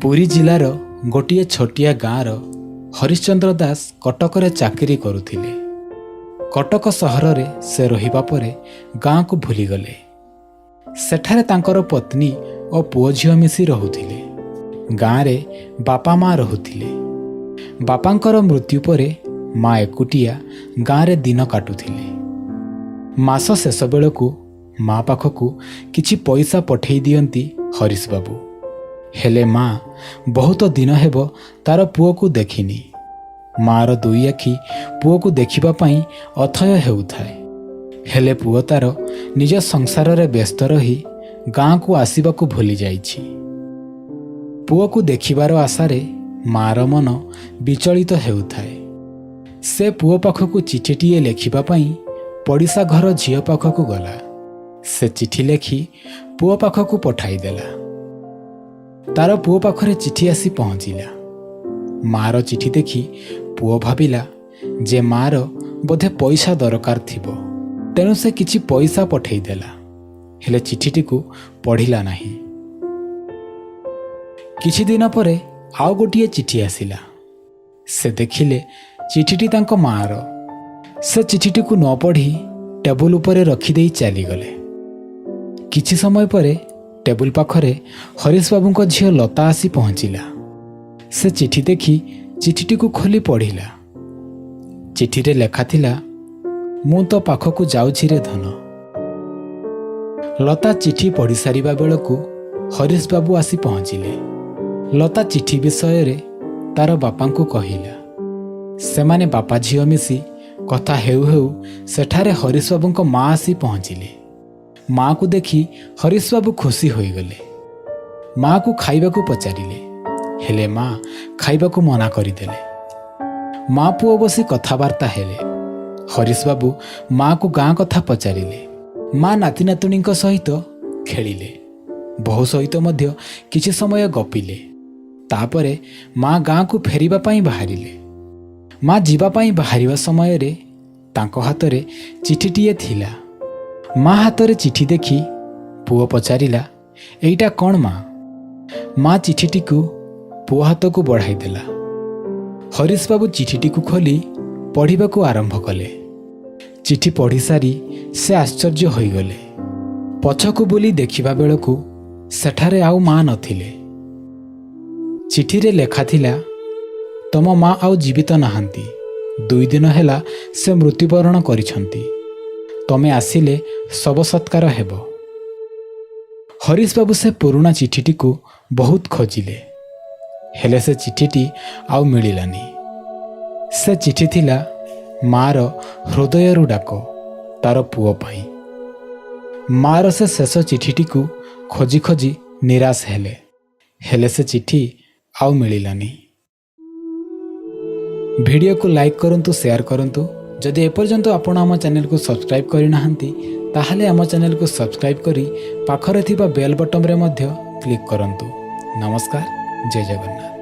पुरी जिलार गोटे छोटिया गाँवर हरिश्चंद्र दास कटक चाकरी करुथिले। कटक सहर रे से रहिबा परे गाँ को भूलीगले। सेठारे तांकर पत्नी और पुओ झियो मिसी रहुथिले। गाँ रे बापा माँ रहुथिले। बापांकर मृत्यु परे माँ एकुटिया गाँ रे दिन काटुथिले। मास शेष बेलू माँ पाखकू किछि पैसा पठेई दियंती हरीश बाबू। हेले माँ बहुत दिन हेब तार पुओ को देखिनी। माँर दुई आखि पुओ को देखिबा पई अथय हेउथाए। हेले पुओ तार निज संसार रे व्यस्त रही गाँ को आसीबा को भूली जाइछि। पुओ को देखिबार आशारे माँर मन विचलित हेउथाए। से पुओ पाखकू चिठीटीए लेखिबा पई पड़िशा घर झियो पाखकू गला। से चिठी लेखि पुओ पाखकू पठाई देला। तार पुओ पाखरे चिठी आसी पहुँचिला। माँर चिठी देखि पुओ भाविला जे माँर बोधे पैसा दरकार थिबो, तेणु से किछि पैसा पठेई देला। हेले चिठीटीकू पढ़िला नाही। किछि दिन परे आउ गोटिए चिठी आसिला। से देखिले चिठीटी तांक माँर। से चिठीटीकू न पढ़ी टेबुल उपरे रखिदेई चलीगले। किछि समय परे टेबुल पाखरे हरीश बाबूंक झियो लता आसी पहुँचिला। से चिठी देखि चिठीटीकू खोली पढ़िला। चिठीरे लेखा थिला, मु तो पाखकू जाउछि रे धन। लता चिठी पढ़ी सारिबा बेलकू हरीश बाबू आसी पहुँचिले। लता चिठी विषय रे तार बापांकू कहिला। सेमाने बापा झियो मिसी कथा हेउ हेउ सेठारे हरीश बाबूंक माँ आसी पहुँचिले। माँ को देखि हरीश बाबू खुशी होइगले। माँ को खाइबाकू पचारिले, हेले माँ खाइबाकू मना करिदेले। माँ पुओ बसी कथबार्ता हेले। हरीश बाबू माँ को गाँ कथा पचारिले। माँ नाती नातुणींक सहित खेलिले। बहु सहित मध्य किछि समय गपिले। तापरे माँ गाँ को फेरिबा पई बाहरिले। माँ जीवा पई बाहरिबा समय रे तांको हातरे चिठीटीए थिला। माँ हातरे चिठी देखि पुओ पचारिला, एइटा कौन माँ? माँ चिठीटीकू पुओ हाथकू बढ़ाई देला। हरीश बाबू चिठीटीकू खोली पढ़िबाकू आरंभ कले। चिठी पढ़ी सारी से आश्चर्य होइगले। पछकू बुली देखिबा बेलकू सेठारे आउ माँ नथिले। चिठीरे लेखा थिला, तम माँ आउ जीवित नाहांती। 2 दिन हेला से मृत्युवरण करिछंती। तमे आसिले शव सत्कार हेब। हरीश बाबू से पुराना चिठीटीकू बहुत खोजिले, हेले से चिठीटी आउ मिलिलानी। से चिठी थिला माँर हृदयरू डाक तार पुओ पाई। माँर से शेष चिठीटीकू खोजी खोजी निराश हेले, हेले से चिठी आउ मिलिलानी। वीडियो को लाइक करंतु, शेयर करंतु। जदि एपर्यंत आपण आम चैनल को सब्सक्राइब करिनाहांती ताहले आम चैनल को सब्सक्राइब करी पाखरे थिबा बेल बटन रे मध्य क्लिक करंतु। नमस्कार, जय जगन्नाथ।